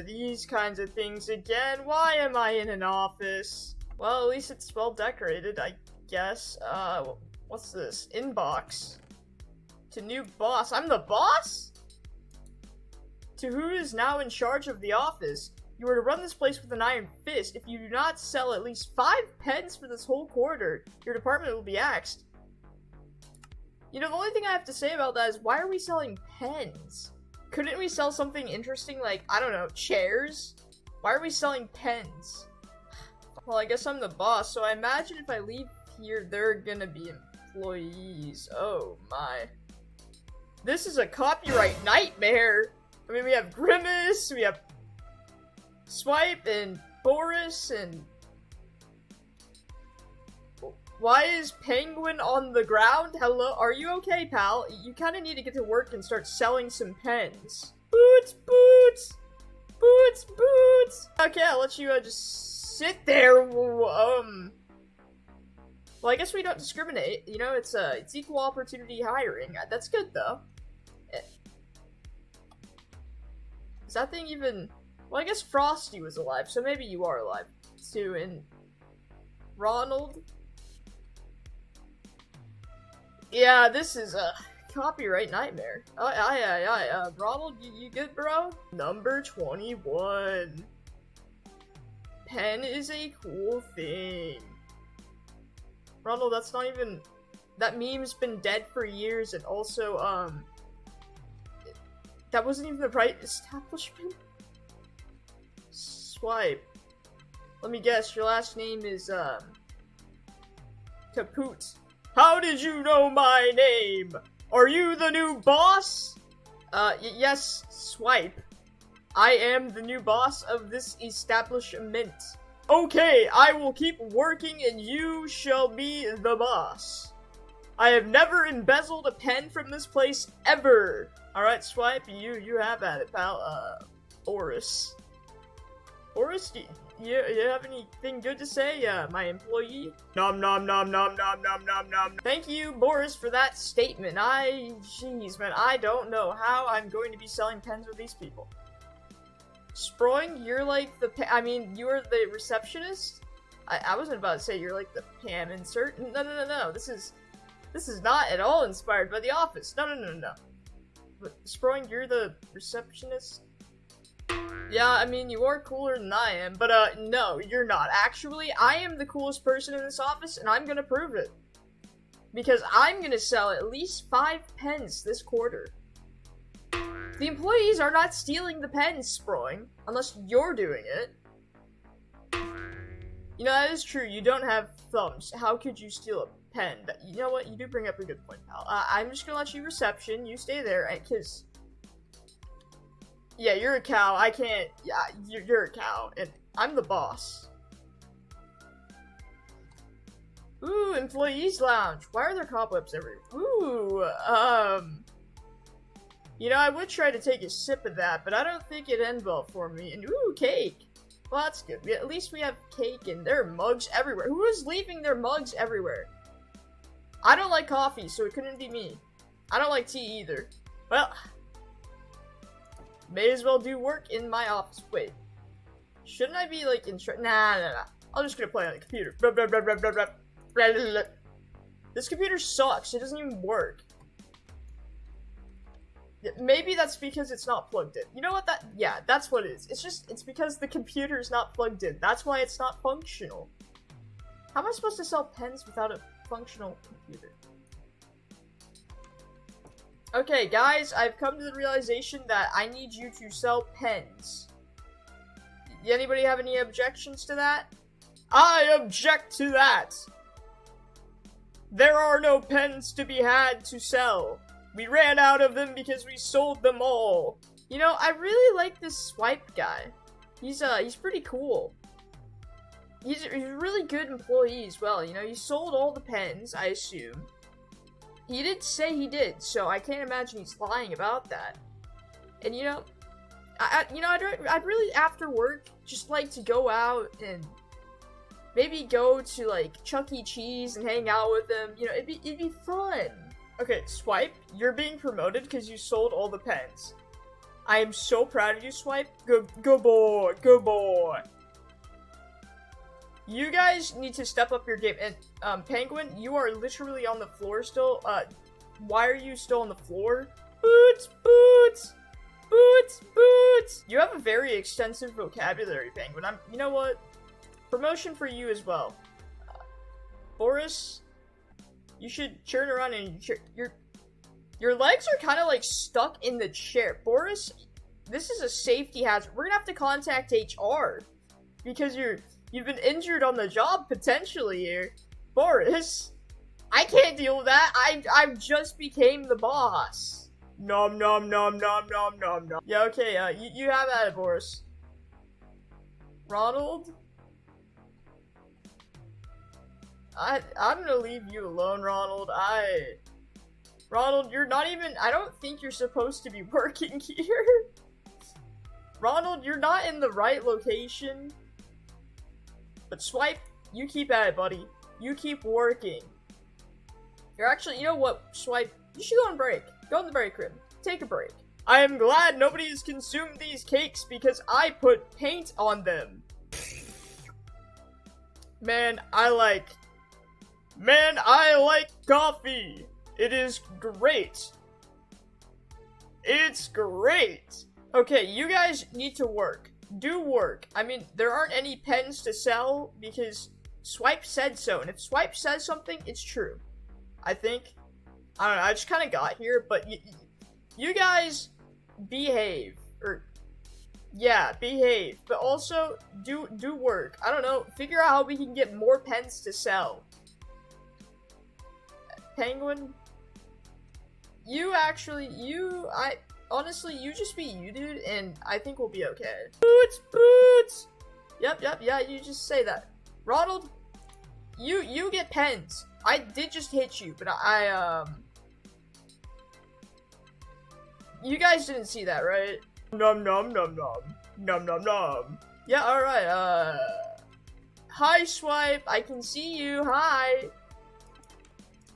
these kinds of things again. Why am I in an office? Well, at least it's well decorated, I guess. What's this? Inbox. To new boss. I'm the boss? To who is now in charge of the office? You are to run this place with an iron fist. If you do not sell at least 5 pens for this whole quarter, your department will be axed. You know, the only thing I have to say about that is, why are we selling pens? Couldn't we sell something interesting like, I don't know, chairs? Why are we selling pens? Well, I guess I'm the boss, so I imagine if I leave here, they're gonna be employees. Oh my. This is a copyright nightmare! I mean, we have Grimace, we have Swipe, and Boris, and... Why is Penguin on the ground? Hello, are you okay, pal? You kinda need to get to work and start selling some pens. Boots, boots! Boots, boots! Okay, I'll let you, just sit there, Well, I guess we don't discriminate, you know, it's equal opportunity hiring. That's good, though. Is that thing even... Well, I guess Frosty was alive, so maybe you are alive, too, and... Ronald? Yeah, this is a copyright nightmare. Ronald, you good, bro? Number 21. Pen is a cool thing. Ronald, that's not even... That meme's been dead for years, and also, that wasn't even the right establishment? Swipe. Let me guess, your last name is, Kaput. How did you know my name? Are you the new boss? Yes, Swipe. I am the new boss of this establishment. Okay, I will keep working and you shall be the boss. I have never embezzled a pen from this place ever. Alright, Swipe, you have at it, pal. Boris. Boris, do you have anything good to say, my employee? Nom nom nom nom nom nom nom nom. Thank you, Boris, for that statement. Jeez, man, I don't know how I'm going to be selling pens with these people. Sproing, you're like you're the receptionist? I wasn't about to say you're like the Pam insert. No. This is not at all inspired by The Office. No. But Sproing, you're the receptionist? Yeah, I mean, you are cooler than I am, but no, you're not. Actually, I am the coolest person in this office, and I'm gonna prove it. Because I'm gonna sell at least 5 pens this quarter. The employees are not stealing the pens, Sproing, unless you're doing it. You know, that is true, you don't have thumbs. How could you steal a pen? You know what, you do bring up a good point, pal. I'm just gonna let you reception, you stay there, cause... Yeah, you're a cow, I can't... Yeah, you're a cow, and I'm the boss. Ooh, employees lounge. Why are there cobwebs everywhere? Ooh, you know, I would try to take a sip of that, but I don't think it'd end well for me. And ooh, cake. Well, that's good. At least we have cake, and there are mugs everywhere. Who is leaving their mugs everywhere? I don't like coffee, so it couldn't be me. I don't like tea either. Well, may as well do work in my office. Wait, shouldn't I be like in Nah. I'm just gonna play on the computer. This computer sucks. It doesn't even work. Maybe that's because it's not plugged in. You know what? Yeah, that's what it is. It's because the computer is not plugged in. That's why it's not functional. How am I supposed to sell pens without a functional computer? Okay, guys, I've come to the realization that I need you to sell pens. Anybody have any objections to that? I object to that! There are no pens to be had to sell. We ran out of them because we sold them all. You know, I really like this Swipe guy. He's pretty cool. He's a really good employee as well. You know, he sold all the pens, I assume. He did say he did, so I can't imagine he's lying about that. And you know, I'd really after work just like to go out and maybe go to like Chuck E. Cheese and hang out with them. You know, it'd be fun. Okay, Swipe, you're being promoted because you sold all the pens. I am so proud of you, Swipe. Good boy, good boy. You guys need to step up your game. And, Penguin, you are literally on the floor still. Why are you still on the floor? Boots, boots, boots, boots. You have a very extensive vocabulary, Penguin. You know what? Promotion for you as well. Boris, you should turn around and your legs are kind of like stuck in the chair. Boris, this is a safety hazard. We're gonna have to contact HR because you've been injured on the job potentially here. Boris, I can't deal with that. I just became the boss. Nom nom nom nom nom nom nom. Yeah, okay. You have at it, Boris. Ronald. I'm gonna leave you alone, Ronald. Ronald, you're not even, I don't think you're supposed to be working here. Ronald, you're not in the right location. But Swipe, you keep at it, buddy. You keep working. You're actually, you know what, Swipe? You should go on break. Go in the break room. Take a break. I am glad nobody has consumed these cakes because I put paint on them. Man, I like coffee. It is great. It's great. Okay, you guys need to work. Do work. I mean, there aren't any pens to sell because Swipe said so. And if Swipe says something, it's true. I think. I don't know, I just kind of got here, but you guys behave. Yeah, behave. But also, do work. I don't know, figure out how we can get more pens to sell. Penguin, honestly, you just be you, dude, and I think we'll be okay. Boots, boots! Yep, yeah, you just say that. Ronald, you get pens. I did just hit you, but you guys didn't see that, right? Nom nom nom nom. Nom nom nom. Yeah, alright, hi, Swipe, I can see you, hi.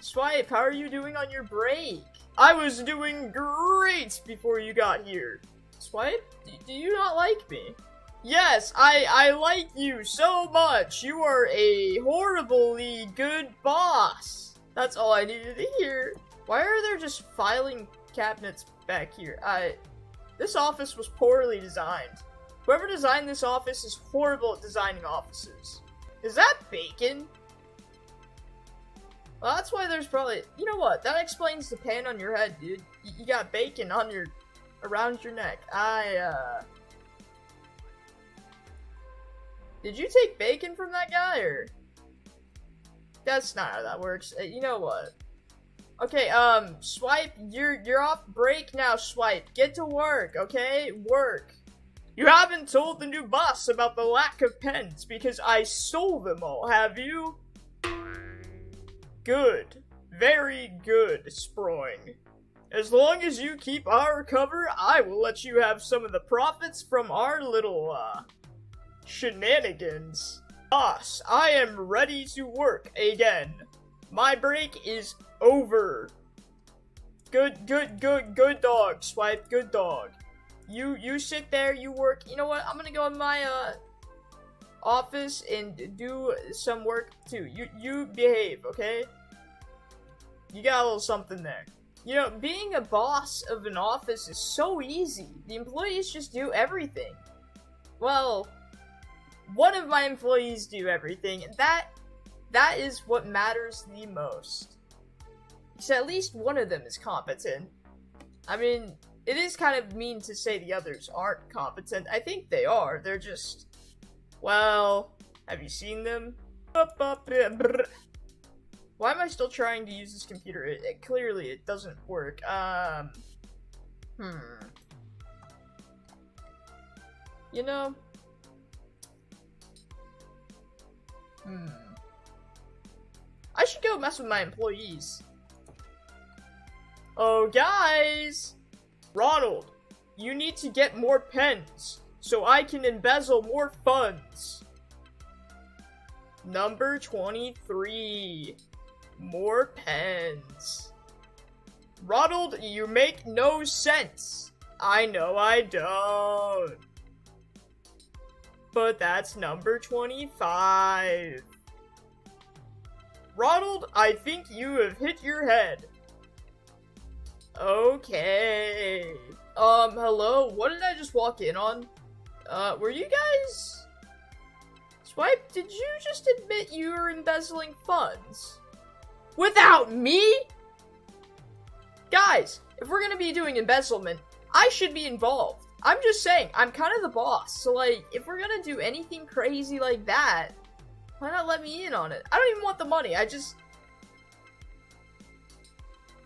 Swipe, how are you doing on your break? I was doing great before you got here. Swipe, do you not like me? Yes, I like you so much. You are a horribly good boss. That's all I needed to hear. Why are there just filing cabinets back here? This office was poorly designed. Whoever designed this office is horrible at designing offices. Is that bacon? Well, that's why there's probably, you know what, that explains the pain on your head, dude. You got bacon on around your neck. Did you take bacon from that guy, or? That's not how that works. You know what? Okay, Swipe, you're off break now, Swipe. Get to work, okay? Work. You haven't told the new boss about the lack of pens because I stole them all, have you? Good. Very good, Sproing. As long as you keep our cover, I will let you have some of the profits from our little, shenanigans. Boss, I am ready to work again. My break is over. Good dog, Swipe, good dog. You sit there, you work. You know what, I'm gonna go in my, office and do some work too. You behave, okay? You got a little something there. You know, being a boss of an office is so easy. The employees just do everything. Well, one of my employees do everything, and that is what matters the most. Because at least one of them is competent. I mean, it is kind of mean to say the others aren't competent. I think they are. They're just, well, have you seen them? Why am I still trying to use this computer? Clearly it doesn't work. You know? I should go mess with my employees. Oh, guys! Ronald, you need to get more pens so I can embezzle more funds. Number 23. More pens. Ronald, you make no sense. I know I don't. But that's number 25. Ronald, I think you have hit your head. Okay. Hello? What did I just walk in on? Were you guys... Swipe, did you just admit you were embezzling funds? Without me? Guys, if we're gonna be doing embezzlement, I should be involved. I'm just saying, I'm kind of the boss, so like, if we're gonna do anything crazy like that, why not let me in on it? I don't even want the money, I just...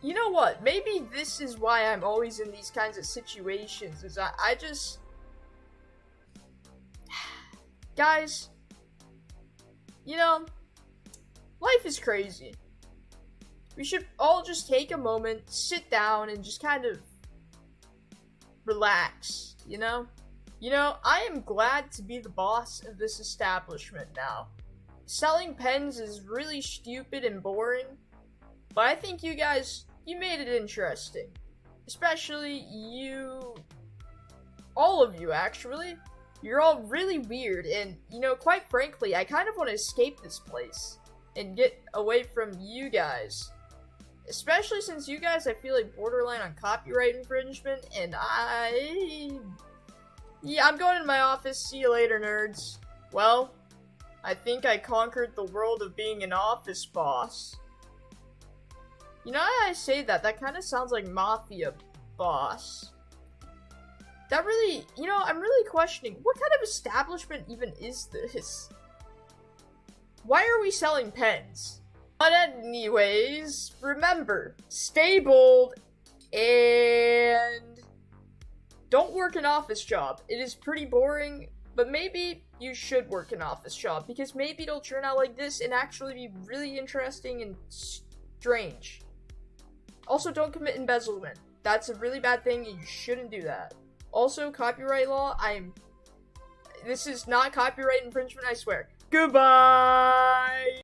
You know what, maybe this is why I'm always in these kinds of situations, is I just... Guys, you know, life is crazy. We should all just take a moment, sit down, and just kind of relax, you know? You know, I am glad to be the boss of this establishment now. Selling pens is really stupid and boring, but I think you guys, you made it interesting. Especially you, all of you actually. You're all really weird, and, you know, quite frankly, I kind of want to escape this place and get away from you guys. Especially since you guys, I feel like, borderline on copyright infringement, and yeah, I'm going to my office. See you later, nerds. Well, I think I conquered the world of being an office boss. You know how I say that? That kind of sounds like mafia boss. That really, you know, I'm really questioning, what kind of establishment even is this? Why are we selling pens? But anyways, remember, stay bold, and don't work an office job. It is pretty boring, but maybe you should work an office job, because maybe it'll turn out like this and actually be really interesting and strange. Also, don't commit embezzlement. That's a really bad thing, and you shouldn't do that. Also, copyright law, this is not copyright infringement, I swear. Goodbye!